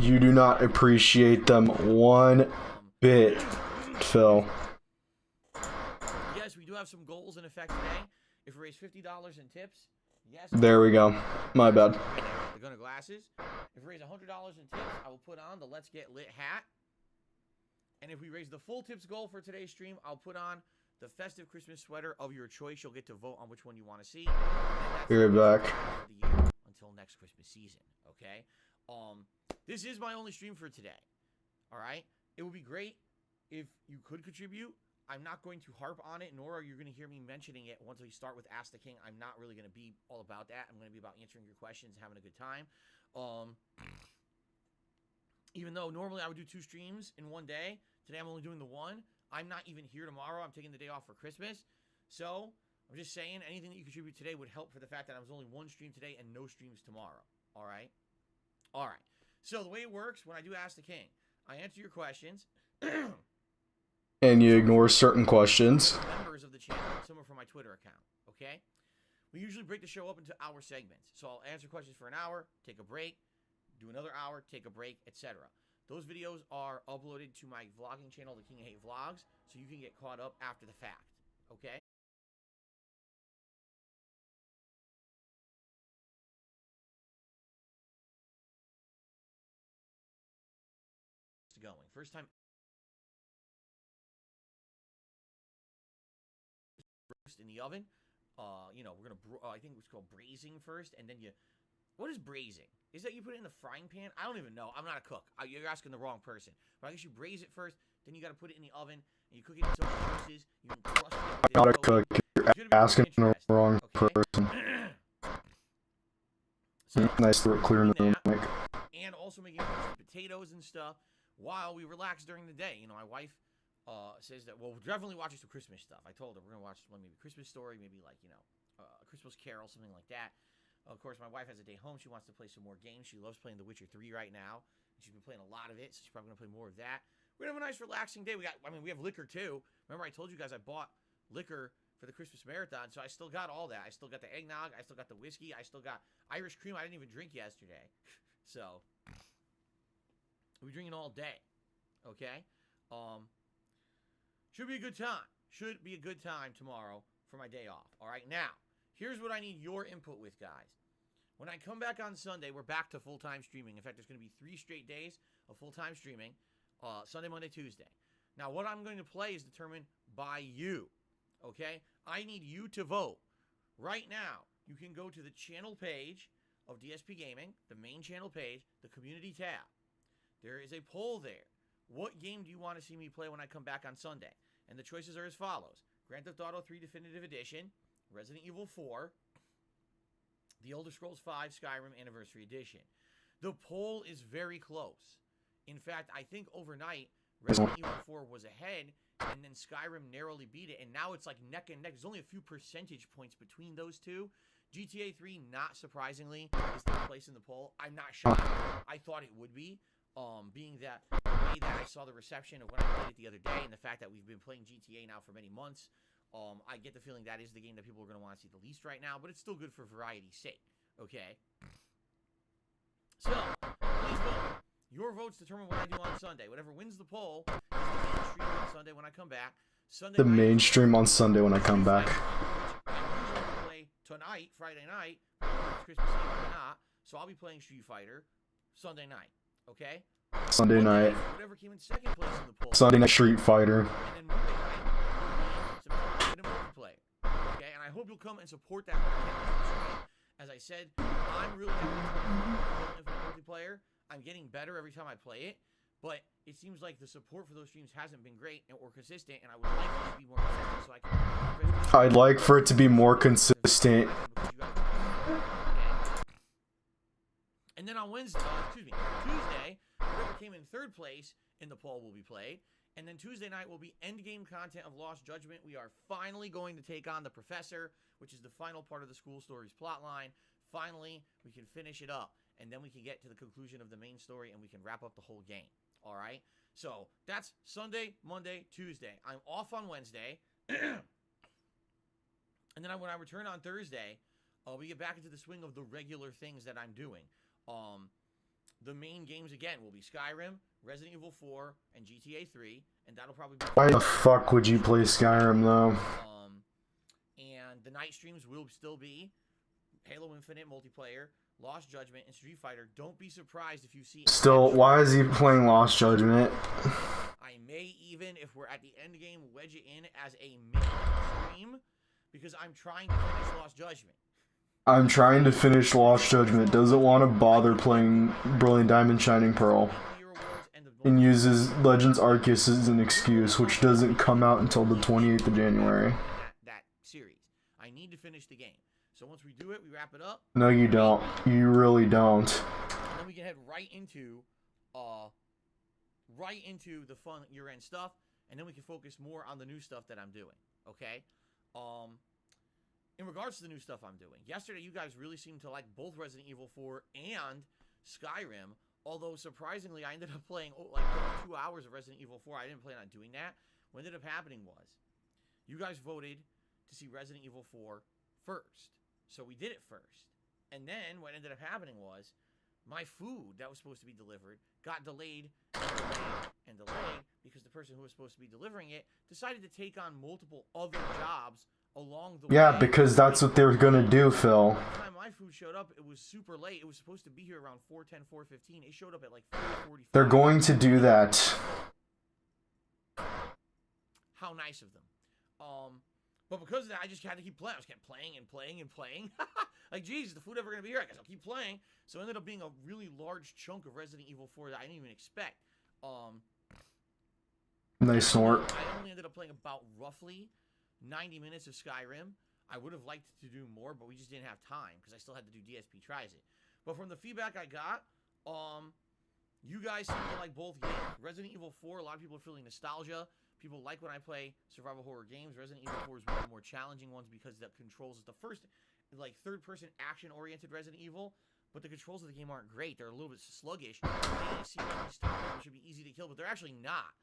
You do not appreciate them one bit, Phil. Yes, we do have some goals in effect today. If we raise $50 in tips, yes. There we go. My bad. The Gunner glasses. If we raise $100 in tips, I will put on the Let's Get Lit hat. And if we raise the full tips goal for today's stream, I'll put on the festive Christmas sweater of your choice. You'll get to vote on which one you want to see. You're back. The year until next Christmas season, okay? This is my only stream for today, all right? It would be great if you could contribute. I'm not going to harp on it, nor are you going to hear me mentioning it once we start with Ask the King. I'm not really going to be all about that. I'm going to be about answering your questions, having a good time. Even though normally I would do 2 streams in one day, today I'm only doing the one. I'm not even here tomorrow. I'm taking the day off for Christmas. So I'm just saying anything that you contribute today would help for the fact that I was only 1 stream today and no streams tomorrow. All right? All right. So the way it works when I do Ask the King, I answer your questions. And you ignore certain questions. Members of the channel, some are from my Twitter account, okay? We usually break the show up into hour segments. So I'll answer questions for an hour, take a break, do another hour, take a break, etc. Those videos are uploaded to my vlogging channel, The King of Hate Vlogs, so you can get caught up after the fact, okay? Going. First time roast in the oven. You know, we're gonna. I think it's called braising first, and then you. What is braising? Is that you put it in the frying pan? I don't even know. I'm not a cook. You're asking the wrong person. But I guess you braise it first, then you got to put it in the oven, and you cook it in so many juices. You can crust it. Not a cook. You're asking the wrong person. So, nice to clear in the mic. And also making potatoes and stuff while we relax during the day. You know, my wife says that, well, we'll definitely watch some Christmas stuff. I told her we're going to watch maybe a Christmas Story, maybe like, you know, a Christmas Carol, something like that. Of course, my wife has a day home. She wants to play some more games. She loves playing The Witcher 3 right now. She's been playing a lot of it, so she's probably going to play more of that. We're going to have a nice, relaxing day. We have liquor, too. Remember, I told you guys I bought liquor for the Christmas Marathon, so I still got all that. I still got the eggnog. I still got the whiskey. I still got Irish cream I didn't even drink yesterday. So, we're drinking all day, okay? Should be a good time. Should be a good time tomorrow for my day off, all right? Now, here's what I need your input with, guys. When I come back on Sunday, we're back to full-time streaming. In fact, there's going to be 3 straight days of full-time streaming, Sunday, Monday, Tuesday. Now, what I'm going to play is determined by you, okay? I need you to vote. Right now, you can go to the channel page of DSP Gaming, the main channel page, the community tab. There is a poll there. What game do you want to see me play when I come back on Sunday? And the choices are as follows. Grand Theft Auto 3 Definitive Edition, Resident Evil 4, The Elder Scrolls V Skyrim Anniversary Edition. The poll is very close. In fact, I think overnight, Resident Evil 4 was ahead, and then Skyrim narrowly beat it, and now it's like neck and neck. There's only a few percentage points between those two. GTA 3, not surprisingly, is third place in the poll. I'm not shocked. I thought it would be, being that the way that I saw the reception of when I played it the other day, and the fact that we've been playing GTA now for many months. I get the feeling that is the game that people are going to want to see the least right now, but it's still good for variety's sake, okay? So, please vote. Your votes determine what I do on Sunday. Whatever wins the poll is the main stream on Sunday when I come back. The main stream on Sunday when I come back. I'm usually going to play tonight, Friday night, Christmas Eve or not, so I'll be playing Street Fighter Sunday night, okay? Sunday night. Whatever came in second place in the poll. Sunday night Street Fighter. And then Monday night, some multiplayer. Okay, and I hope you'll come and support that multiplayer. As I said, I'm really having multiplayer. I'm getting better every time I play it, but it seems like the support for those streams hasn't been great or consistent, and I would like it to be more consistent so I can. I'd like for it to be more consistent. And then on Tuesday, whoever came in third place in the poll will be played. And then Tuesday night will be endgame content of Lost Judgment. We are finally going to take on the Professor, which is the final part of the school story's plotline. Finally, we can finish it up, and then we can get to the conclusion of the main story, and we can wrap up the whole game. All right? So that's Sunday, Monday, Tuesday. I'm off on Wednesday. And then when I return on Thursday, we get back into the swing of the regular things that I'm doing. the main games again will be Skyrim, Resident Evil 4, and GTA 3, and that'll probably be. Why the fuck would you play Skyrim though? And the night streams will still be Halo Infinite multiplayer, Lost Judgment, and Street Fighter. Don't be surprised if you see. Still, why is he playing Lost Judgment? I may even, if we're at the end game, wedge it in as a main stream because I'm trying to finish Lost Judgment. I'm trying to finish Lost Judgment. Doesn't want to bother playing Brilliant Diamond Shining Pearl. And uses Legends Arceus as an excuse, which doesn't come out until the 28th of January. That series. I need to finish the game. So once we do it, we wrap it up. No, you don't. You really don't. And then we can head right into the fun year-end stuff, and then we can focus more on the new stuff that I'm doing. Okay? In regards to the new stuff I'm doing, yesterday you guys really seemed to like both Resident Evil 4 and Skyrim. Although, surprisingly, I ended up playing like 2 hours of Resident Evil 4. I didn't plan on doing that. What ended up happening was, you guys voted to see Resident Evil 4 first. So we did it first. And then what ended up happening was, my food that was supposed to be delivered got delayed and delayed and delayed because the person who was supposed to be delivering it decided to take on multiple other jobs along the way. Yeah, because that's what they were gonna do, Phil. By the time my food showed up, it was super late. It was supposed to be here around 4:10, 4:15. It showed up at like 4:45. They're going to do that. How nice of them. But because of that, I just had to keep playing. I just kept playing and playing and playing. Like, geez, is the food ever gonna be here? I guess I'll keep playing. So it ended up being a really large chunk of Resident Evil 4 that I didn't even expect. Nice snort. I only ended up playing about roughly 90 minutes of Skyrim. I would have liked to do more, but we just didn't have time because I still had to do DSP tries it. But from the feedback I got, you guys seem to like both games. Resident Evil 4, a lot of people are feeling nostalgia. People like when I play survival horror games. Resident Evil 4 is one of the more challenging ones because the controls is the first, like, third-person action-oriented Resident Evil, but the controls of the game aren't great. They're a little bit sluggish. They seem like these should be easy to kill, but they're actually not.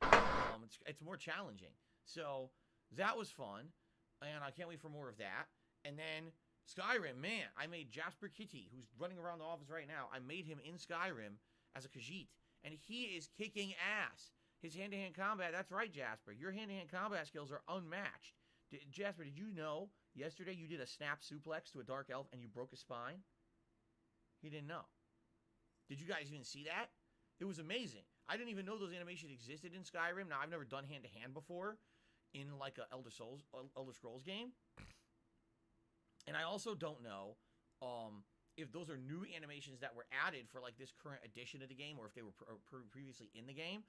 It's more challenging. So that was fun, and I can't wait for more of that. And then Skyrim, man, I made Jasper Kitty, who's running around the office right now. I made him in Skyrim as a Khajiit, and he is kicking ass. His hand-to-hand combat, that's right, Jasper. Your hand-to-hand combat skills are unmatched. Jasper, did you know yesterday you did a snap suplex to a dark elf and you broke his spine? He didn't know. Did you guys even see that? It was amazing. I didn't even know those animations existed in Skyrim. Now, I've never done hand-to-hand before in like a Elder Scrolls game. And I also don't know if those are new animations that were added for like this current edition of the game or if they were previously in the game.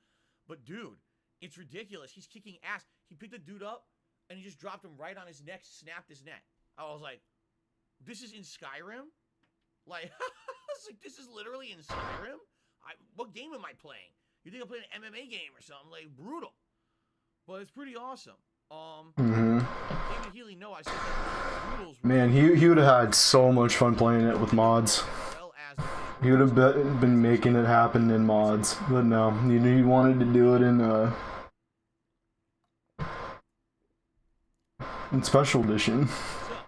But dude, it's ridiculous. He's kicking ass. He picked the dude up and he just dropped him right on his neck, snapped his neck. I was like, this is in Skyrim? Like, I was like, this is literally in Skyrim? What game am I playing? You think I'm playing an MMA game or something? Like, brutal. But it's pretty awesome. David Healy, no, I said that Brutal's Man, he would have had so much fun playing it with mods. He would have been making it happen in mods, but no, he wanted to do it in special edition. So,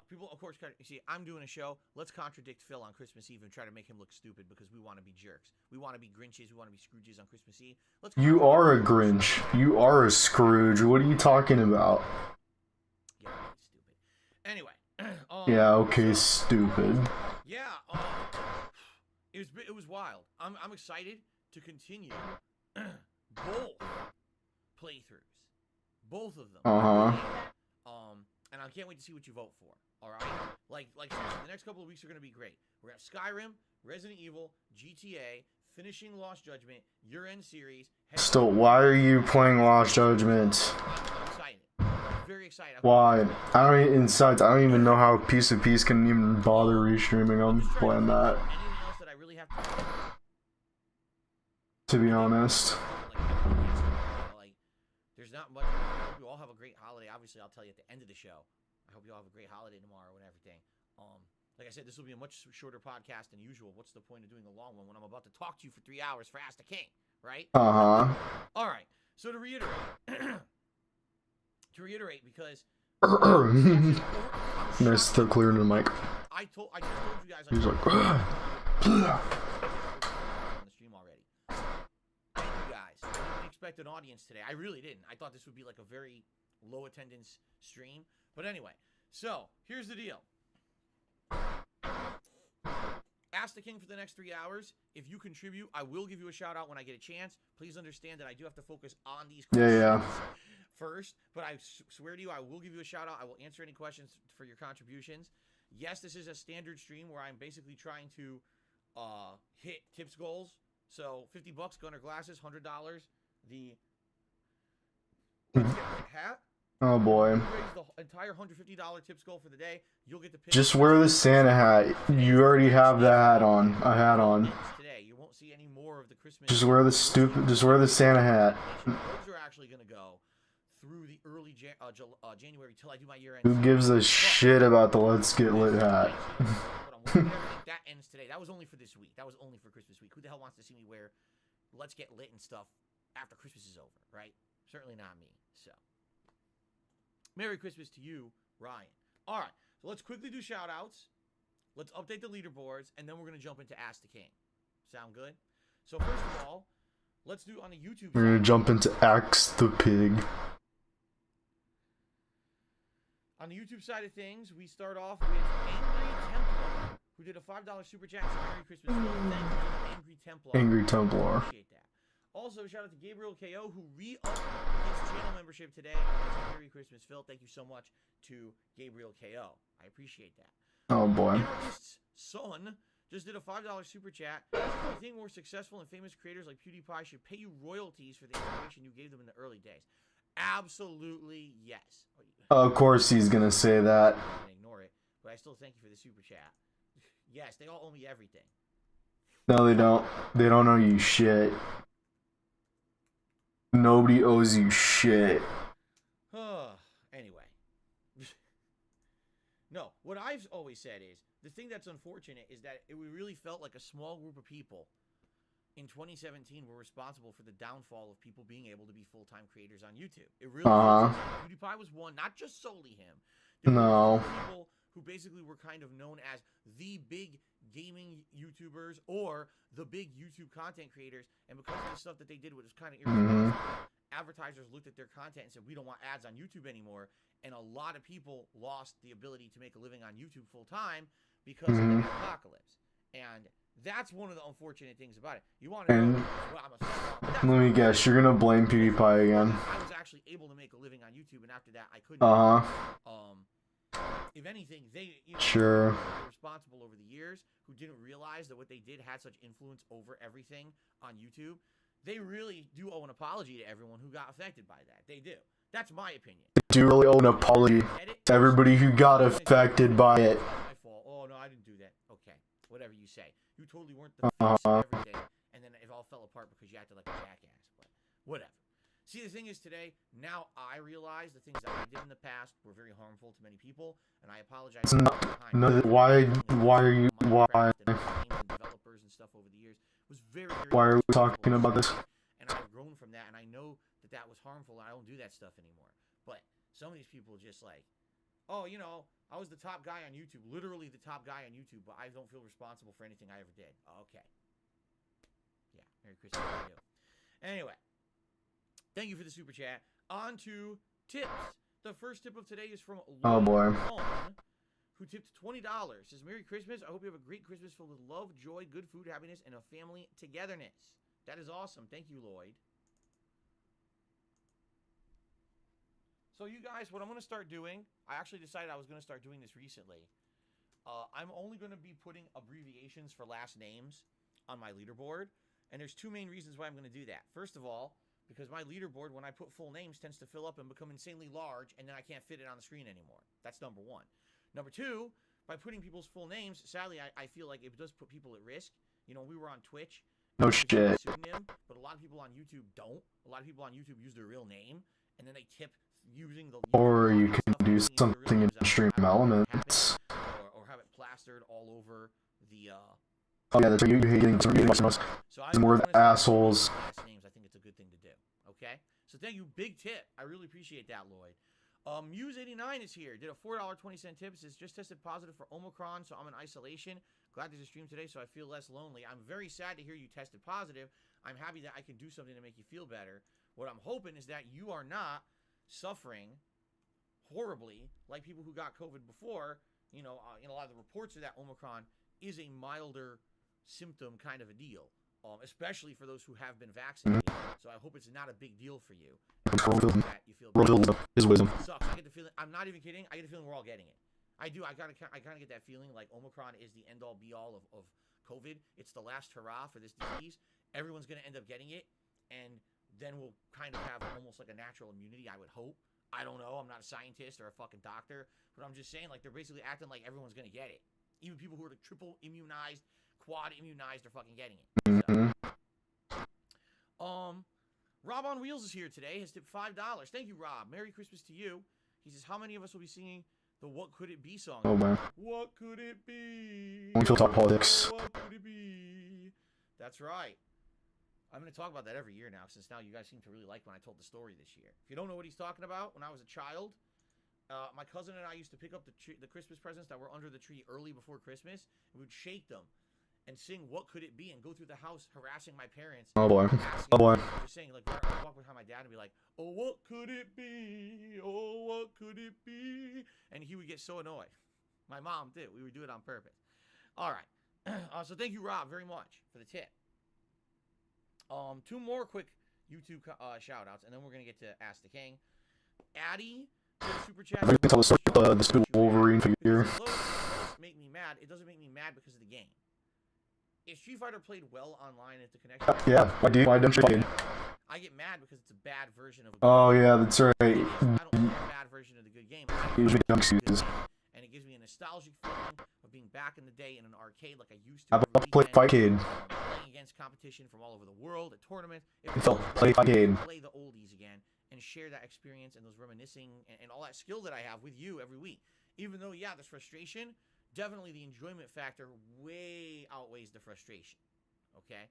people, of course, you see, I'm doing a show. Let's contradict Phil on Christmas Eve and try to make him look stupid because we want to be jerks. We want to be Grinches. We want to be Scrooges on Christmas Eve. You are a Grinch. You are a Scrooge. What are you talking about? Yeah, stupid. Anyway. Yeah, okay, stupid. Yeah, it was wild. I'm excited to continue both playthroughs, both of them. And I can't wait to see what you vote for. All right, like the next couple of weeks are gonna be great. We're gonna have Skyrim, Resident Evil, GTA, finishing Lost Judgment, year-end series. Still, why are you playing Lost Judgment? I'm excited. I'm very excited. Why? I don't even know how Piece of Peace can even bother restreaming. I'm playing that. To be honest. Like, there's not much. I hope you all have a great holiday. Obviously, I'll tell you at the end of the show. I hope you all have a great holiday tomorrow and everything. Like I said, this will be a much shorter podcast than usual. What's the point of doing a long one when I'm about to talk to you for 3 hours for Ask the King, right? All right. So to reiterate, because nice to clear the mic. I just told you guys. He's like, on the stream expect an audience today. I really didn't. I thought this would be like a very low attendance stream. But anyway, so here's the deal. Ask the King for the next 3 hours. If you contribute, I will give you a shout out when I get a chance. Please understand that I do have to focus on these questions first. But I swear to you, I will give you a shout out. I will answer any questions for your contributions. Yes, this is a standard stream where I'm basically trying to hit tips goals. So $50 Gunner glasses, $100. The hat. Oh boy. You raise the entire $150 tips goal for the day. You'll get the pick. Just wear the Santa hat. You already have the hat on. A hat on. Today, you won't see any more of the Christmas. Just wear the Santa hat. Those are actually gonna go through the early January till I do my year-end. Who gives a shit about the Let's Get Lit hat? That ends today. That was only for this week. That was only for Christmas week. Who the hell wants to see me wear Let's Get Lit and stuff after Christmas is over, right? Certainly not me. So, Merry Christmas to you, Ryan. All right, so let's quickly do shout-outs. Let's update the leaderboards, and then we're going to jump into Ask the King. Sound good? So, first of all, let's do on the YouTube We're going to jump into Ask the Pig. On the YouTube side of things, we start off with Angry Templar, who did a $5 super chat. So Merry Christmas, Phil. Thank you, Angry Templar. Angry Templar. Appreciate that. Also, shout out to Gabriel KO, who re-upped his channel membership today. Merry Christmas, Phil. Thank you so much to Gabriel KO. I appreciate that. Oh boy. Anarchist's son just did a $5 super chat. Do you think more successful and famous creators like PewDiePie should pay you royalties for the information you gave them in the early days? Absolutely yes. Of course he's gonna say that. I can ignore it, but I still thank you for the super chat. Yes, they all owe me everything. No, they don't. They don't owe you shit. Nobody owes you shit. Anyway. No, what I've always said is, the thing that's unfortunate is that we really felt like a small group of people in 2017 were responsible for the downfall of people being able to be full-time creators on YouTube. It really PewDiePie was one, not just solely him. There were people who basically were kind of known as the big gaming YouTubers or the big YouTube content creators, and because of the stuff that they did, which was kind of irresponsible, advertisers looked at their content and said, we don't want ads on YouTube anymore, and a lot of people lost the ability to make a living on YouTube full-time because of the apocalypse. And that's one of the unfortunate things about it. You want to know let me guess, you're gonna blame PewDiePie again. I was actually able to make a living on YouTube, and after that, I couldn't. If anything, they were responsible over the years who didn't realize that what they did had such influence over everything on YouTube. They really do owe an apology to everyone who got affected by that. They do. That's my opinion. Do you really owe an apology to everybody who got affected by it? My fault. Oh no, I didn't do that. Okay, whatever you say. You totally weren't the face of everything, and then it all fell apart because you acted like a jackass. But whatever. See, the thing is today, now I realize the things that I did in the past were very harmful to many people, and I apologize. Why are you, developers and stuff over the years was very why are we talking about this? And I've grown from that, and I know that that was harmful, and I don't do that stuff anymore. But some of these people just like, oh, you know, I was the top guy on YouTube, literally the top guy on YouTube, but I don't feel responsible for anything I ever did. Okay. Yeah, Merry Christmas to you. Anyway. Thank you for the super chat. On to tips. The first tip of today is from Lauren, who tipped $20. Says, Merry Christmas. I hope you have a great Christmas filled with love, joy, good food, happiness, and a family togetherness. That is awesome. Thank you, Lloyd. So you guys, what I'm going to start doing, I actually decided I was going to start doing this recently. I'm only going to be putting abbreviations for last names on my leaderboard. And there's two main reasons why I'm going to do that. First of all, because my leaderboard, when I put full names, tends to fill up and become insanely large, and then I can't fit it on the screen anymore. That's number one. Number two, by putting people's full names, sadly, I feel like it does put people at risk. You know, we were on Twitch. No shit. Pseudonym, but a lot of people on YouTube don't. A lot of people on YouTube use their real name, and then they tip using the... Or you can do something in Stream Elements. Or have it plastered all over the... Oh yeah, that's right. You're getting some more of the assholes. Names, I think it's a good thing to do. Okay? So thank you. Big tip. I really appreciate that, Lloyd. Muse89 is here. Did a $4.20 tip. Says, just tested positive for Omicron, so I'm in isolation. Glad there's a stream today, so I feel less lonely. I'm very sad to hear you tested positive. I'm happy that I can do something to make you feel better. What I'm hoping is that you are not suffering horribly like people who got COVID before. You know, a lot of the reports are that Omicron is a milder symptom kind of a deal, especially for those who have been vaccinated. So I hope it's not a big deal for you. That you feel his wisdom. It sucks. I get the feeling. I'm not even kidding. I get the feeling we're all getting it. I do. I kind of get that feeling like Omicron is the end all be all of COVID. It's the last hurrah for this disease. Everyone's gonna end up getting it, and then we'll kind of have almost like a natural immunity. I would hope. I don't know. I'm not a scientist or a fucking doctor, but I'm just saying, like, they're basically acting like everyone's gonna get it. Even people who are like triple immunized, quad immunized are fucking getting it. So. Rob on Wheels is here today. Has tipped $5. Thank you, Rob. Merry Christmas to you. He says, how many of us will be singing the What Could It Be song? Oh, man. What could it be? We feel talk politics. What could it be? That's right. I'm going to talk about that every year now, since now you guys seem to really like when I told the story this year. If you don't know what he's talking about, when I was a child, my cousin and I used to pick up the Christmas presents that were under the tree early before Christmas, and we would shake them and sing What Could It Be and go through the house harassing my parents. Oh boy. Oh boy. Just saying, like, I'd walk behind my dad and be like, oh, what could it be? Oh, what could it be? And he would get so annoyed. My mom did. We would do it on purpose. All right. So thank you, Rob, very much for the tip. Two more quick YouTube shout outs, and then we're going to get to Ask the King. Addie did a super chat. I'm going to tell the story of the stupid Wolverine figure. It doesn't make me mad. It doesn't make me mad because of the game. If Street Fighter played well online at the connection, yeah, I don't. I get mad because it's a bad version of. Oh yeah, that's right. I don't want a bad version of the good game. And it gives me a nostalgic feeling of being back in the day in an arcade like I used to. How about play Fightcade? Playing against competition from all over the world at tournaments. Play Fightcade. Play the oldies again and share that experience and those reminiscing and all that skill that I have with you every week. Even though, yeah, there's frustration. Definitely the enjoyment factor way outweighs the frustration, okay?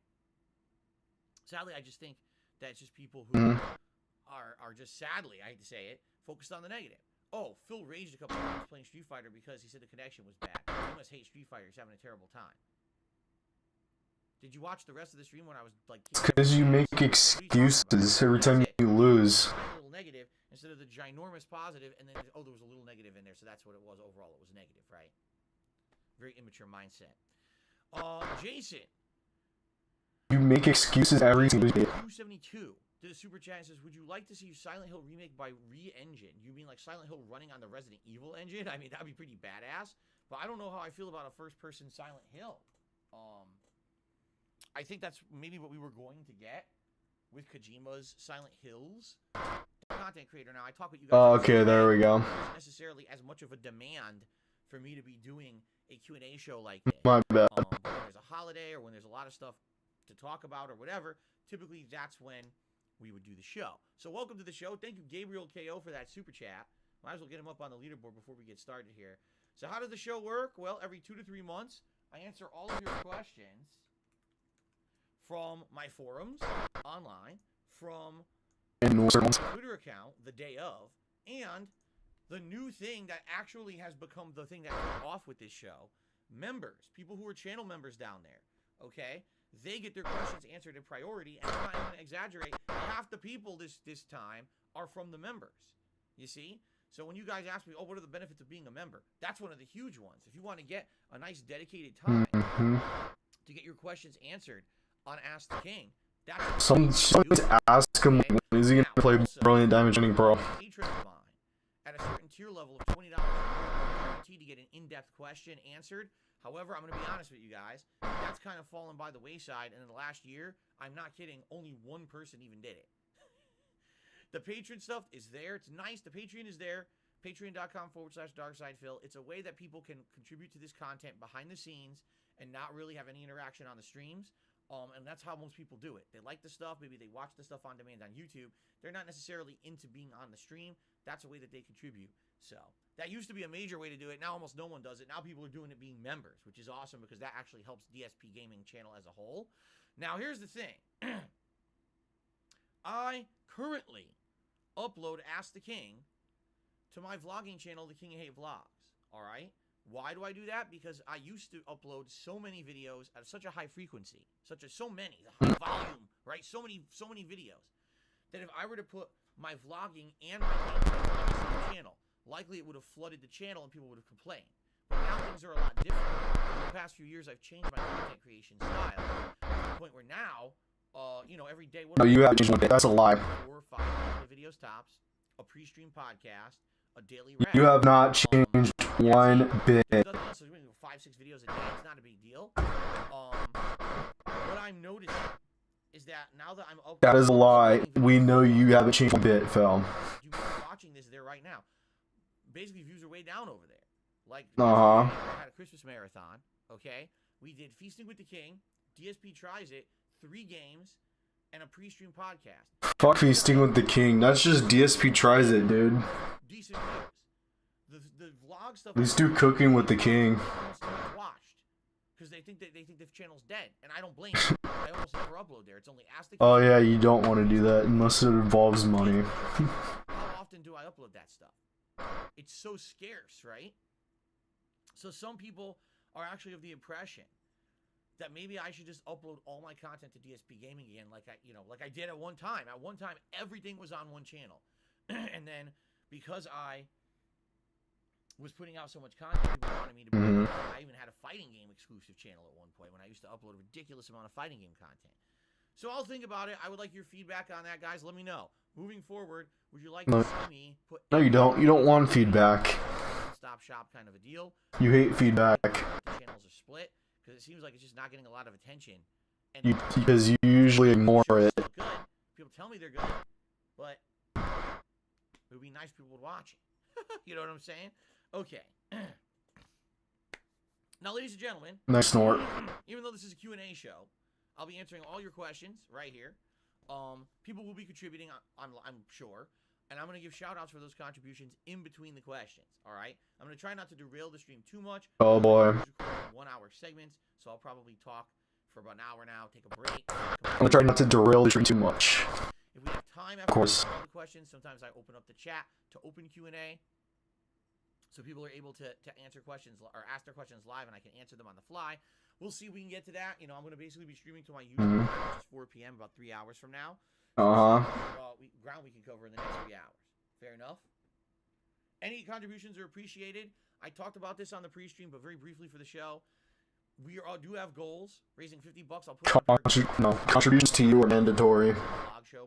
Sadly, I just think that it's just people who are just, sadly, I hate to say it, focused on the negative. Oh, Phil raged a couple times playing Street Fighter because he said the connection was bad. He must hate Street Fighter. He's having a terrible time. Did you watch the rest of the stream when I was like... Because you make excuses every time you lose. A little negative instead of the ginormous positive, and then, oh, there was a little negative in there, so that's what it was overall. It was negative, right? Very immature mindset. Jason. You make excuses every single day. 272 did a super chat and says, would you like to see Silent Hill remake by Re-Engine? You mean like Silent Hill running on the Resident Evil engine? I mean, that'd be pretty badass. But I don't know how I feel about a first-person Silent Hill. I think that's maybe what we were going to get with Kojima's Silent Hills. Content creator now. I talk with you guys. Oh, okay, there we go. Not necessarily as much of a demand for me to be doing a Q&A show like this. My bad. When there's a holiday or when there's a lot of stuff to talk about or whatever, typically that's when we would do the show. So welcome to the show. Thank you, Gabriel KO, for that super chat. Might as well get him up on the leaderboard before we get started here. So how does the show work? Well, every 2 to 3 months, I answer all of your questions from my forums online, from my Twitter account the day of, and the new thing that actually has become the thing that took off with this show, members, people who are channel members down there, okay? They get their questions answered in priority, and I'm not even going to exaggerate, half the people this time are from the members, you see? So when you guys ask me, oh, what are the benefits of being a member? That's one of the huge ones. If you want to get a nice dedicated time to get your questions answered on Ask the King, that's Someone's ask him, is he going to play Brilliant Diamond Shining Pearl? Patron of mine, at a certain tier level of $20, guaranteed to get an in-depth question answered. However, I'm going to be honest with you guys, that's kind of fallen by the wayside, and in the last year, I'm not kidding, only one person even did it. The Patreon stuff is there. It's nice. The Patreon is there. Patreon.com/DarkSidePhil. It's a way that people can contribute to this content behind the scenes and not really have any interaction on the streams. And that's how most people do it. They like the stuff. Maybe they watch the stuff on demand on YouTube. They're not necessarily into being on the stream. That's a way that they contribute. So that used to be a major way to do it. Now almost no one does it. Now people are doing it being members, which is awesome because that actually helps DSP Gaming channel as a whole. Now here's the thing. I currently upload Ask the King to my vlogging channel, The King of Hate Vlogs. All right? Why do I do that? Because I used to upload so many videos at such a high frequency, so many, the high volume, right? So many videos. that if I were to put my vlogging and my gameplay on the same channel, likely it would have flooded the channel and people would have complained. But now things are a lot different. In the past few years, I've changed my content creation style to the point where now, you know, every day... No, you have changed one bit. That's a lie. 4 or 5 videos tops, a pre-stream podcast, a daily rap. You have not changed one bit. There's nothing else. There's 5, 6 videos a day. It's not a big deal. What I'm noticing is that now that I'm up... That is a lie. We know you haven't changed one bit, Phil. You watching this there right now. Basically, views are way down over there. Like, we had a Christmas marathon, okay? We did Feasting with the King, DSP Tries It, 3 games, and a pre-stream podcast. Fuck Feasting with the King. That's just DSP Tries It, dude. Decent views. The vlog stuff... Let's do Cooking with the King. Watched. Because they think the channel's dead, and I don't blame them. I almost never upload there. It's only Ask the King. Oh yeah, you don't want to do that unless it involves money. How often do I upload that stuff? It's so scarce, right? So some people are actually of the impression that maybe I should just upload all my content to DSP Gaming again, like I did at one time. At one time, everything was on one channel, and then because I was putting out so much content, people wanted me to. I even had a fighting game exclusive channel at one point when I used to upload a ridiculous amount of fighting game content. So I'll think about it. I would like your feedback on that, guys. Let me know. Moving forward, would you like to see me put... No, you don't. You don't want feedback. Stop shop kind of a deal. You hate feedback. The channels are split because it seems like it's just not getting a lot of attention. And because you usually ignore it. Good. People tell me they're good, but it would be nice if people would watch it. You know what I'm saying? Okay. Now, ladies and gentlemen. Nice snort. Even though this is a Q&A show, I'll be answering all your questions right here. People will be contributing, I'm sure. And I'm going to give shout-outs for those contributions in between the questions, all right? I'm going to try not to derail the stream too much. Oh, boy. 1-hour segments, so I'll probably talk for about an hour now, take a break. I'm going to try not to derail the stream too much. If we have time after all the questions, sometimes I open up the chat to open Q&A. So people are able to answer questions or ask their questions live, and I can answer them on the fly. We'll see if we can get to that. You know, I'm going to basically be streaming to my YouTube, which is 4 p.m., about 3 hours from now. Ground we can cover in the next 3 hours. Fair enough? Any contributions are appreciated. I talked about this on the pre-stream, but very briefly for the show. We do have goals. Raising $50. I'll put contributions to you are mandatory. Vlog show.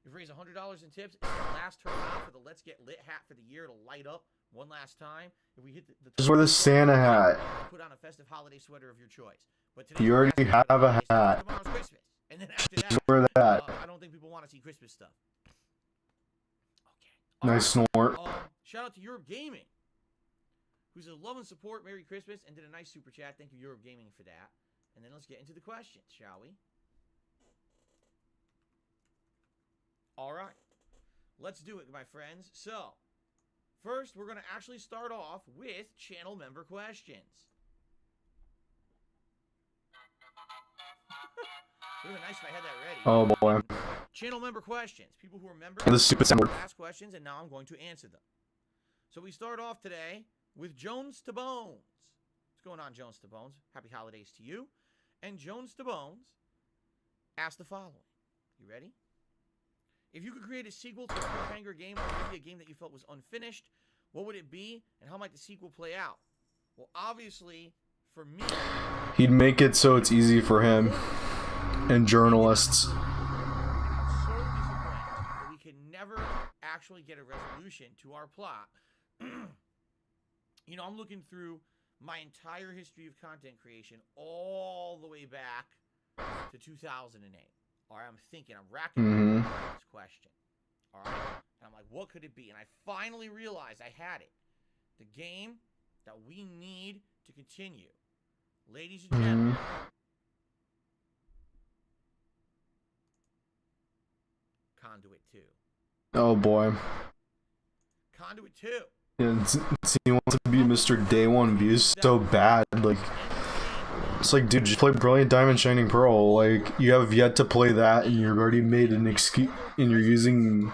We've raised $100 in tips. It's the last hurrah for the Let's Get Lit hat for the year. It'll light up one last time. If we hit the just wear the Santa hat. Put on a festive holiday sweater of your choice. But today, you already have a hat. Tomorrow's Christmas. And then after that, just wear that. I don't think people want to see Christmas stuff. Okay. Nice snort. Shout out to Europe Gaming, who says love and support, Merry Christmas, and did a nice super chat. Thank you, Europe Gaming, for that. And then let's get into the questions, shall we? All right. Let's do it, my friends. So, first, we're going to actually start off with channel member questions. It would have been nice if I had that ready. Oh, boy. Channel member questions. People who are members this stupid sound. ask questions, and now I'm going to answer them. So we start off today with Jones to Bones. What's going on, Jones to Bones? Happy holidays to you. And Jones to Bones asked the following. You ready? If you could create a sequel to a cliffhanger game or maybe a game that you felt was unfinished, what would it be, and how might the sequel play out? Well, obviously, for me... He'd make it so it's easy for him and journalists. I'm so disappointed that we can never actually get a resolution to our plot. You know, I'm looking through my entire history of content creation all the way back to 2008. All right, I'm thinking, I'm racking my brain on this question. All right, and I'm like, what could it be? And I finally realized I had it. The game that we need to continue. Ladies and gentlemen, Conduit 2. Oh, boy. Conduit 2. Yeah, he wants to be Mr. Day One Views so bad, like... It's like, dude, just play Brilliant Diamond Shining Pearl. Like, you have yet to play that, and you've already made an excuse, and you're using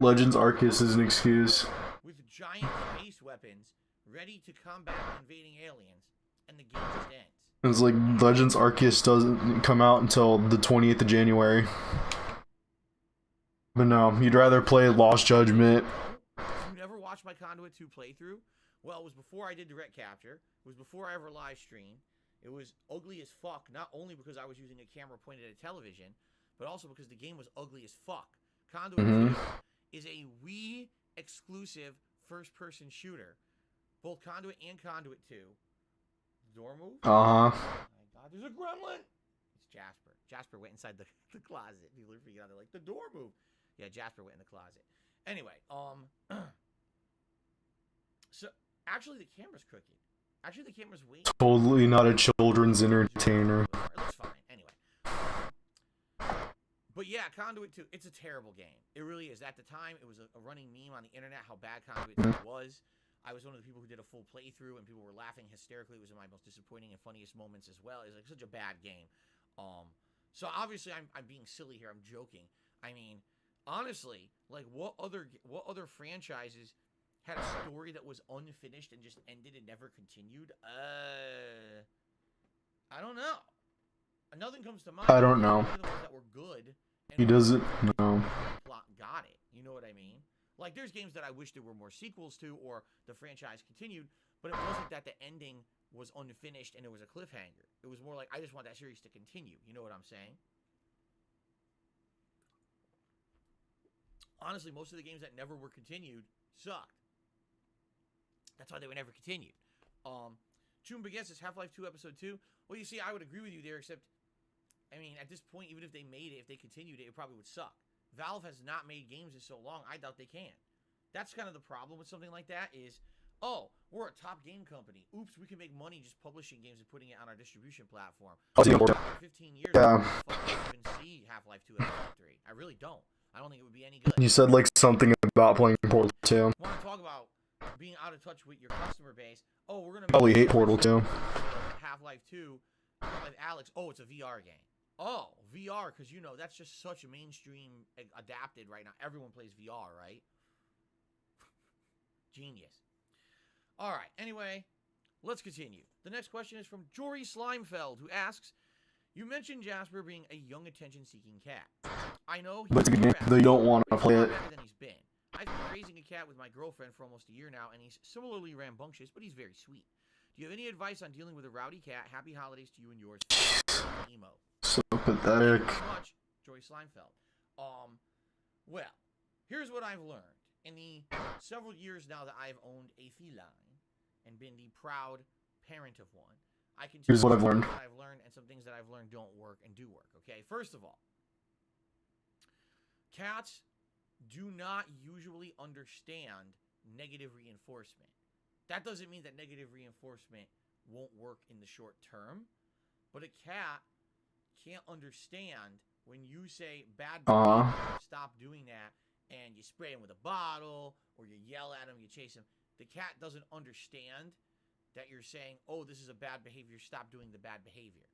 Legends Arceus as an excuse. With giant space weapons, ready to combat invading aliens, and the game just ends. It's like, Legends Arceus doesn't come out until the 20th of January. But no, you'd rather play Lost Judgment. You never watched my Conduit 2 playthrough? Well, it was before I did direct capture. It was before I ever live streamed. It was ugly as fuck, not only because I was using a camera pointed at a television, but also because the game was ugly as fuck. Conduit 2 is a Wii exclusive first-person shooter. Both Conduit and Conduit 2. Door move? Uh-huh. Oh my god, there's a gremlin! It's Jasper. Jasper went inside the closet. People are freaking out. They're like, the door moved. Yeah, Jasper went in the closet. Anyway, so, actually the camera's crooked. Actually, the camera's way... Totally not a children's entertainer. It looks fine. Anyway. But yeah, Conduit 2, it's a terrible game. It really is. At the time, it was a running meme on the internet how bad Conduit 2 was. I was one of the people who did a full playthrough, and people were laughing hysterically. It was one of my most disappointing and funniest moments as well. It's like such a bad game. So obviously, I'm being silly here. I'm joking. I mean, honestly, like what other franchises had a story that was unfinished and just ended and never continued? I don't know. Nothing comes to mind. I don't know. The ones that were good. He doesn't know. Plot got it. You know what I mean? Like, there's games that I wish there were more sequels to, or the franchise continued, but it wasn't that the ending was unfinished and it was a cliffhanger. It was more like, I just want that series to continue. You know what I'm saying? Honestly, most of the games that never were continued sucked. That's why they were never continued. Chum Baguette says Half-Life 2 Episode 2. Well, you see, I would agree with you there, except, I mean, at this point, even if they made it, if they continued it, it probably would suck. Valve has not made games in so long, I doubt they can. That's kind of the problem with something like that is, oh, we're a top game company. Oops, we can make money just publishing games and putting it on our distribution platform. 15 years, I don't even see Half-Life 2 Episode 3. I really don't. I don't think it would be any good. You said like something about playing Portal 2. Want to talk about being out of touch with your customer base? Oh, we're gonna Probably hate Portal 2. Half-Life 2, Half-Life Alex. Oh, it's a VR game. Oh, VR, because, you know, that's just such a mainstream adapted right now. Everyone plays VR, right? Genius. All right, anyway, let's continue. The next question is from Jory Slimefeld, who asks, you mentioned Jasper being a young attention-seeking cat. I know he's they don't want to play it. better than he's been. I've been raising a cat with my girlfriend for almost a year now, and he's similarly rambunctious, but he's very sweet. Do you have any advice on dealing with a rowdy cat? Happy holidays to you and yours. Emo. So pathetic. Thank you so much, Joy Slimefeld. Well, here's what I've learned. In the several years now that I've owned a feline and been the proud parent of one, I can tell Here's what I've learned. What I've learned, and some things that I've learned don't work and do work, okay? First of all, cats do not usually understand negative reinforcement. That doesn't mean that negative reinforcement won't work in the short term, but a cat can't understand when you say bad behavior, stop doing that, and you spray him with a bottle, or you yell at him, you chase him. The cat doesn't understand that you're saying, oh, this is a bad behavior, stop doing the bad behavior,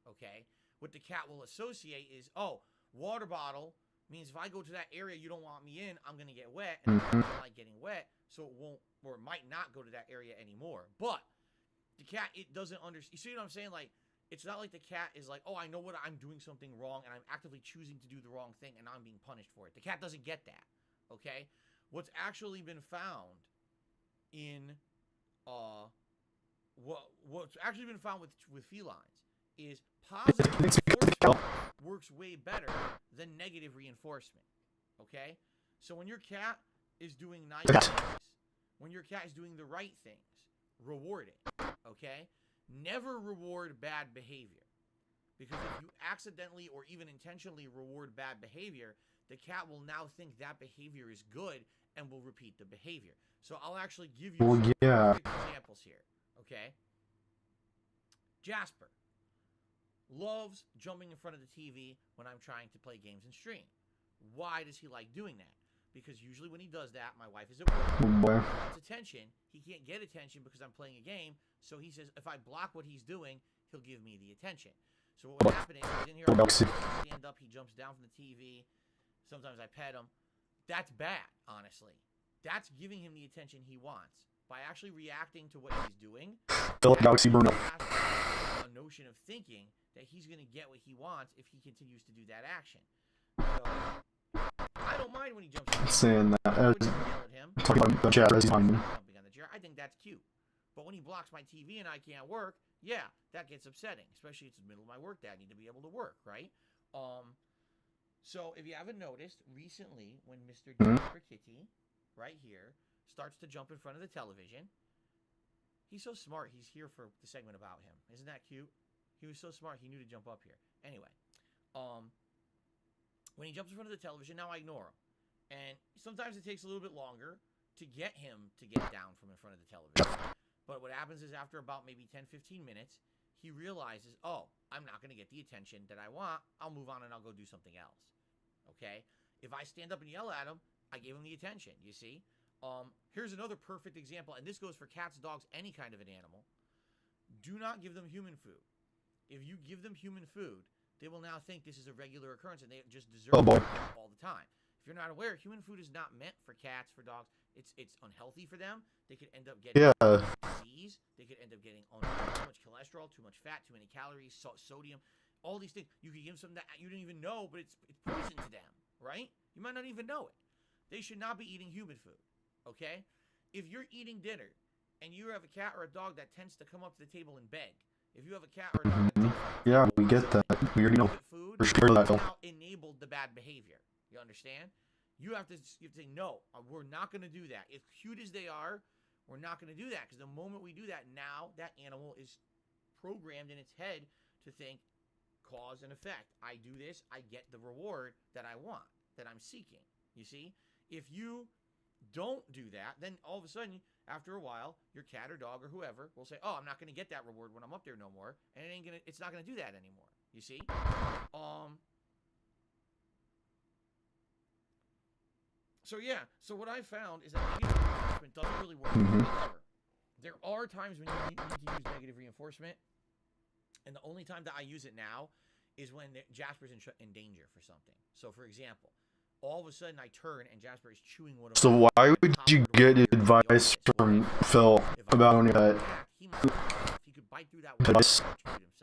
okay? What the cat will associate is, oh, water bottle means if I go to that area you don't want me in, I'm going to get wet, and I don't like getting wet, so it won't, or it might not go to that area anymore. But the cat, it doesn't understand. You see what I'm saying? Like, it's not like the cat is like, oh, I know what I'm doing something wrong, and I'm actively choosing to do the wrong thing, and I'm being punished for it. The cat doesn't get that, okay? What's actually been found in, what's actually been found with felines is positive reinforcement works way better than negative reinforcement, okay? So when your cat is doing nice things, when your cat is doing the right things, reward it, okay? Never reward bad behavior. Because if you accidentally or even intentionally reward bad behavior, the cat will now think that behavior is good and will repeat the behavior. So I'll actually give you some examples here, okay? Jasper loves jumping in front of the TV when I'm trying to play games and stream. Why does he like doing that? Because usually when he does that, my wife is at work. He wants attention. He can't get attention because I'm playing a game. So he says, if I block what he's doing, he'll give me the attention. So what would happen is, he's in here, I stand up, he jumps down from the TV. Sometimes I pet him. That's bad, honestly. That's giving him the attention he wants. By actually reacting to what he's doing, a notion of thinking that he's going to get what he wants if he continues to do that action. So, I'm don't mind when he jumps on the saying that. chair. I wouldn't yell at him. Talking about the chat behind me. Jumping on the chair. I think that's cute. But when he blocks my TV and I can't work, yeah, that gets upsetting. Especially it's the middle of my work day. I need to be able to work, right? So if you haven't noticed, recently when Mr. Jasper Kitty, right here, starts to jump in front of the television, he's so smart. He's here for the segment about him. Isn't that cute? He was so smart. He knew to jump up here. Anyway, when he jumps in front of the television, now I ignore him. And sometimes it takes a little bit longer to get him to get down from in front of the television. But what happens is after about maybe 10-15 minutes, he realizes, oh, I'm not going to get the attention that I want. I'll move on and I'll go do something else. Okay? If I stand up and yell at him, I gave him the attention, you see? Here's another perfect example, and this goes for cats, dogs, any kind of an animal. Do not give them human food. If you give them human food, they will now think this is a regular occurrence and they just deserve it all the time. If you're not aware, human food is not meant for cats, for dogs. It's unhealthy for them. They could end up getting disease. They could end up getting too much cholesterol, too much fat, too many calories, sodium, all these things. You could give them something that you didn't even know, but it's poison to them, right? You might not even know it. They should not be eating human food, okay? If you're eating dinner and you have a cat or a dog that tends to come up to the table and beg, if you have a cat or a dog that yeah, we get that. We already know. Food, for sure that now enabled the bad behavior. You understand? You have to say, no, we're not going to do that. As cute as they are, we're not going to do that. Because the moment we do that, now that animal is programmed in its head to think cause and effect. I do this, I get the reward that I want, that I'm seeking. You see? If you don't do that, then all of a sudden, after a while, your cat or dog or whoever will say, oh, I'm not going to get that reward when I'm up there no more. And it's not going to do that anymore. You see? So yeah, so what I found is that negative reinforcement doesn't really work. However, there are times when you need to use negative reinforcement, and the only time that I use it now is when Jasper's in danger for something. So for example, all of a sudden I turn and Jasper is chewing one of. So why would you get advice from Phil about owning a pet? He could bite through that.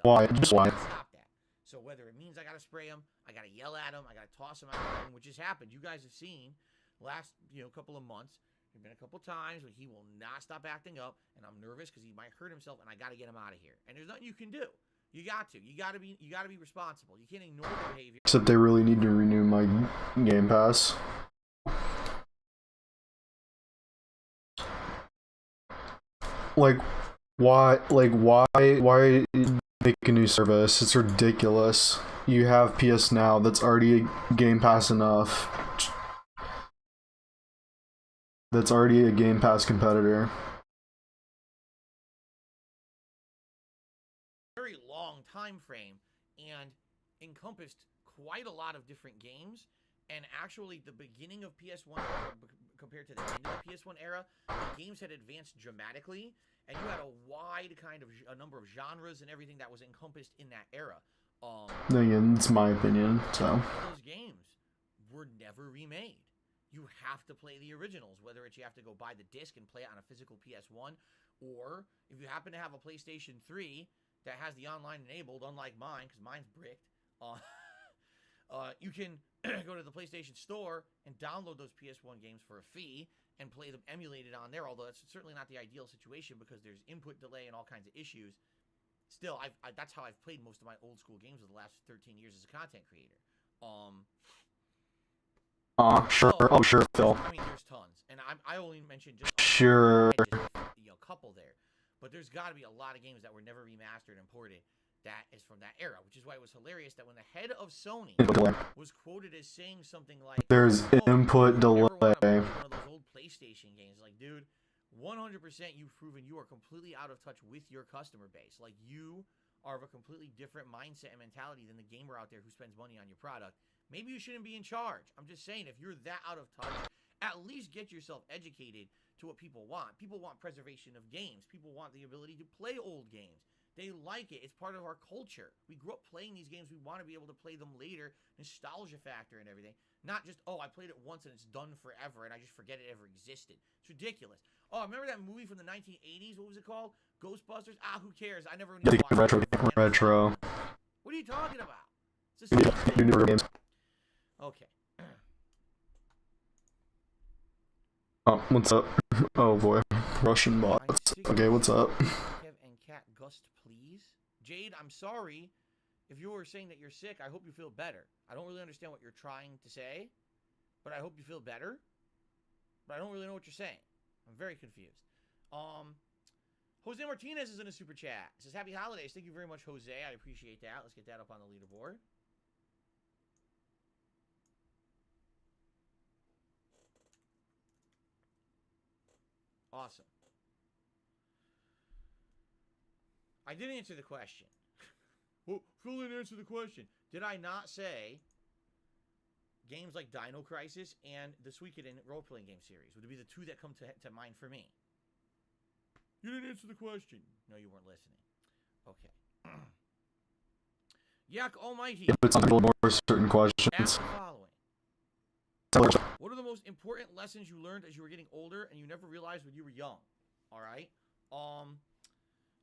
Why? Just why? Stop that. So whether it means I gotta spray him, I gotta yell at him, I gotta toss him out of the room, which has happened. You guys have seen. Last couple of months, there's been a couple times when he will not stop acting up, and I'm nervous because he might hurt himself, and I got to get him out of here. And there's nothing you can do. You got to be responsible. You can't ignore the behavior. Except they really need to renew my Game Pass. Like, why? Why make a new service? It's ridiculous. You have PS Now. That's already Game Pass enough. That's already a Game Pass competitor. Very long time frame and encompassed quite a lot of different games. And actually, the beginning of PS1 compared to the end of the PS1 era, the games had advanced dramatically, and you had a wide a number of genres and everything that was encompassed in that era. Again, it's my opinion. So those games were never remade. You have to play the originals, whether it's you have to go buy the disc and play it on a physical PS1, or if you happen to have a PlayStation 3 that has the online enabled, unlike mine, because mine's bricked, you can go to the PlayStation Store and download those PS1 games for a fee and play them emulated on there, although that's certainly not the ideal situation because there's input delay and all kinds of issues. Still, that's how I've played most of my old school games for the last 13 years as a content creator. Sure. Oh, sure, Phil. I mean, there's tons, and I only mentioned just sure. A couple there, but there's got to be a lot of games that were never remastered and ported. That is from that era, which is why it was hilarious that when the head of Sony was quoted as saying something like, "There's input delay." One of those old PlayStation games, like, dude, 100% you've proven you are completely out of touch with your customer base. Like, you are of a completely different mindset and mentality than the gamer out there who spends money on your product. Maybe you shouldn't be in charge. I'm just saying, if you're that out of touch, at least get yourself educated to what people want. People want preservation of games. People want the ability to play old games. They like it. It's part of our culture. We grew up playing these games. We want to be able to play them later. Nostalgia factor and everything. Not just, oh, I played it once and it's done forever and I just forget it ever existed. It's ridiculous. Oh, remember that movie from the 1980s? What was it called? Ghostbusters? Ah, who cares? I never knew. Retro. What are you talking about? It's the same thing. Newer games. Okay. Oh, what's up? Oh boy, Russian bots. Okay, what's up? Kev and Cat Gust, please. Jade, I'm sorry. If you were saying that you're sick, I hope you feel better. I don't really understand what you're trying to say, but I hope you feel better. But I don't really know what you're saying. I'm very confused. Jose Martinez is in a super chat. It says, happy holidays. Thank you very much, Jose. I appreciate that. Let's get that up on the leaderboard. Awesome. I didn't answer the question. Well, Phil didn't answer the question. Did I not say games like Dino Crisis and the Suikoden role-playing game series would be the two that come to mind for me? You didn't answer the question. No, you weren't listening. Okay. Yak Almighty. It's on more certain questions. Ask the following. What are the most important lessons you learned as you were getting older and you never realized when you were young? All right.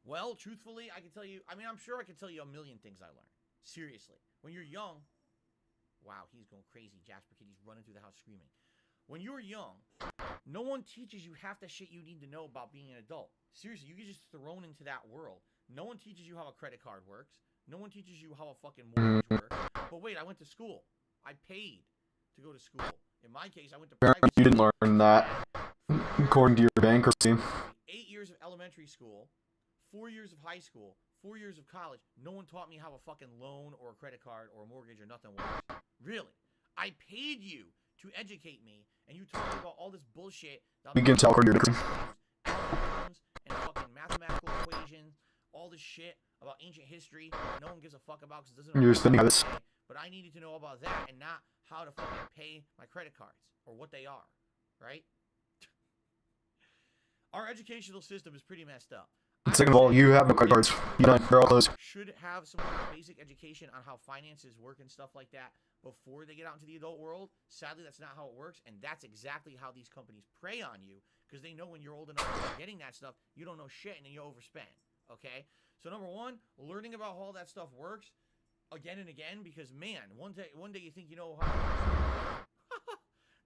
Well, truthfully, I can tell you, I mean, I'm sure I can tell you a million things I learned. Seriously. When you're young, wow, he's going crazy. Jasper Kitty's running through the house screaming. When you're young, no one teaches you half the shit you need to know about being an adult. Seriously, you get just thrown into that world. No one teaches you how a credit card works. No one teaches you how a fucking mortgage works. But wait, I went to school. I paid to go to school. In my case, I went to private school. You didn't learn that, according to your bankruptcy. 8 years of elementary school, 4 years of high school, 4 years of college. No one taught me how a fucking loan or a credit card or a mortgage or nothing works. Really. I paid you to educate me, and you told me about all this bullshit. We can tell according to your and fucking mathematical equations, all this shit about ancient history that no one gives a fuck about because it doesn't. You're spending this. But I needed to know about that and not how to fucking pay my credit cards or what they are, right? Our educational system is pretty messed up. Second of all, you have no credit cards. You don't. They're all closed. Should have some kind of basic education on how finances work and stuff like that before they get out into the adult world. Sadly, that's not how it works, and that's exactly how these companies prey on you because they know when you're old enough to start getting that stuff, you don't know shit and then you overspend. Okay, so number one, learning about how all that stuff works again and again because man, one day you think you know how.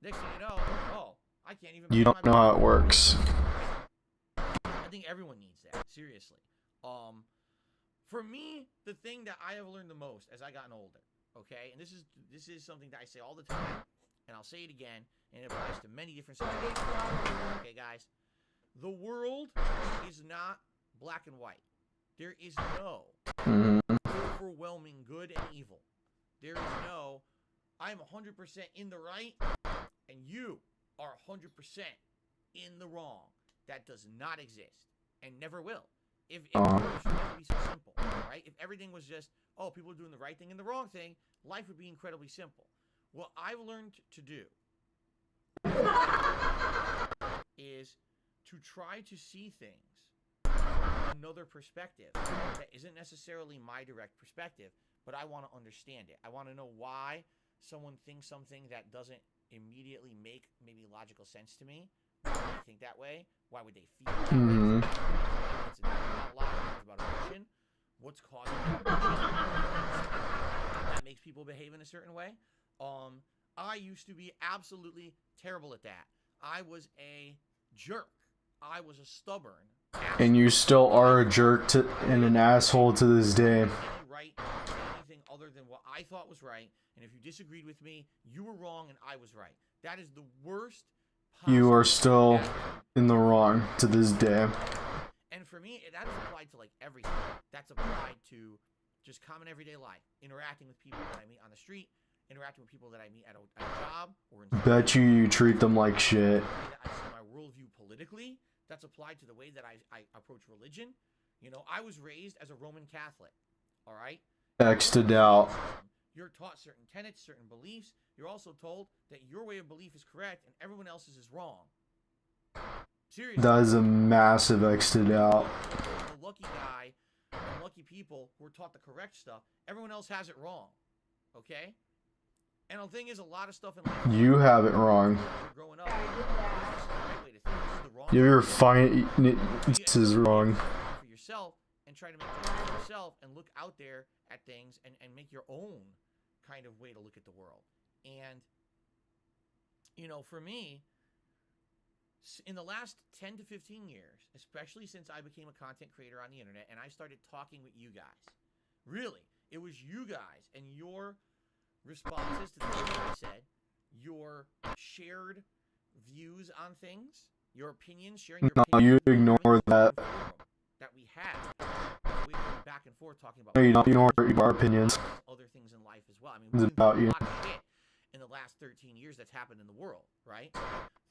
Next thing you know, oh, I can't even. You don't know how it works. I think everyone needs that, seriously. For me, the thing that I have learned the most as I gotten older, okay, and this is something that I say all the time, and I'll say it again, and it applies to many different situations. Okay, guys, the world is not black and white. There is no overwhelming good and evil. There is no, I'm 100% in the right, and you are 100% in the wrong. That does not exist and never will. If it should never be so simple, right? If everything was just, oh, people are doing the right thing and the wrong thing, life would be incredibly simple. What I've learned to do is to try to see things from another perspective that isn't necessarily my direct perspective, but I want to understand it. I want to know why someone thinks something that doesn't immediately make maybe logical sense to me. Why would they think that way? Why would they feel that way? It's not about logic, it's about emotion. What's causing that emotion? That makes people behave in a certain way. I used to be absolutely terrible at that. I was a jerk. I was a stubborn asshole. And you still are a jerk and an asshole to this day. Right, anything other than what I thought was right, and if you disagreed with me, you were wrong and I was right. That is the worst. You are still in the wrong to this day. And for me, that is applied to like everything. That's applied to just common everyday life, interacting with people that I meet on the street, interacting with people that I meet at a job or in. Bet you treat them like shit. I see my worldview politically. That's applied to the way that I approach religion. You know, I was raised as a Roman Catholic. All right. X'd out. You're taught certain tenets, certain beliefs. You're also told that your way of belief is correct and everyone else's is wrong. Seriously. That is a massive X'd out. The lucky guy, the lucky people who are taught the correct stuff, everyone else has it wrong. Okay? And the thing is, a lot of stuff in life. You have it wrong. Growing up, this is the right way to think. This is the wrong You're fine. This is wrong. For yourself and try to make things for yourself and look out there at things and make your own kind of way to look at the world. And, you know, for me, in the last 10 to 15 years, especially since I became a content creator on the internet and I started talking with you guys, really, it was you guys and your responses to the things that I said, your shared views on things, your opinions, sharing your No, opinions. you ignore that. That we had. We went back and forth talking about. No, you don't ignore our opinions. Other things in life as well. I mean, It's we've been about through you. a lot of shit in the last 13 years that's happened in the world, right?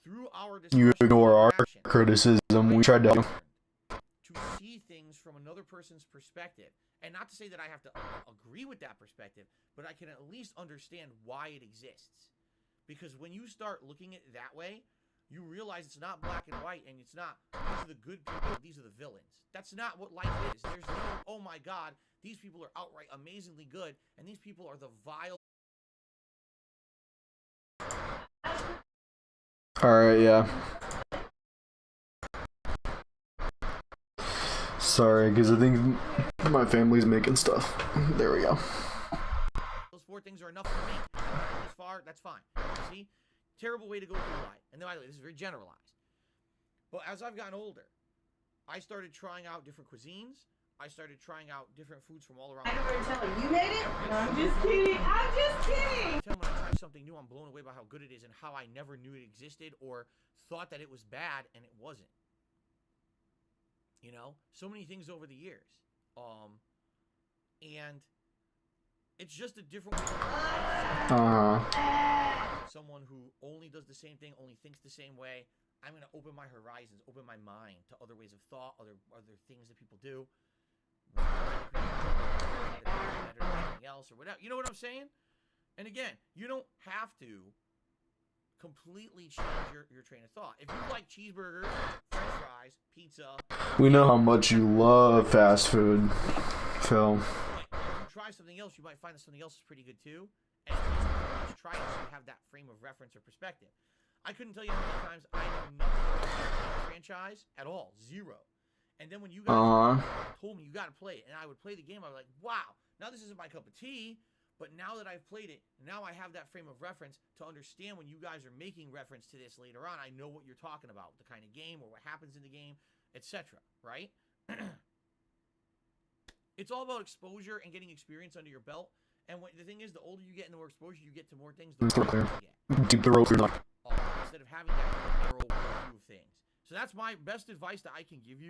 Through our You discussion, ignore our interaction, criticism. We tried to. to see things from another person's perspective. And not to say that I have to agree with that perspective, but I can at least understand why it exists. Because when you start looking at it that way, you realize it's not black and white, and it's not, these are the good people, these are the villains. That's not what life is. There's no, oh my God, these people are outright amazingly good, and these people are the vile. Alright, yeah. Sorry, because I think my family's making stuff. There we go. Those four things are enough for me. As far, that's fine. See? Terrible way to go through life. And then, by the way, this is very generalized. But as I've gotten older, I started trying out different cuisines. I started trying out different foods from all around. I never tell him, you made it? No, I'm just kidding. I'm just kidding. Every time when I try something new, I'm blown away by how good it is and how I never knew it existed or thought that it was bad, and it wasn't. You know, so many things over the years. And it's just a different way to someone who only does the same thing, only thinks the same way. I'm going to open my horizons, open my mind to other ways of thought, other things that people do. Better than anything else or whatever. You know what I'm saying? And again, you don't have to completely change your train of thought. If you like cheeseburgers, french fries, pizza... We know how much you love fast food, Phil. If you try something else, you might find that something else is pretty good too. And you just try it so you have that frame of reference or perspective. I couldn't tell you how many times I know nothing about the franchise at all. Zero. And then when you guys told me you got to play it, and I would play the game, I was like, wow, now this isn't my cup of tea. But now that I've played it, now I have that frame of reference to understand when you guys are making reference to this later on. I know what you're talking about, the kind of game or what happens in the game, etc. Right? It's all about exposure and getting experience under your belt. And the thing is, the older you get and the more exposure you get to more things, the more you get. Deep the rope. Instead of having that narrow view of things. So that's my best advice that I can give you.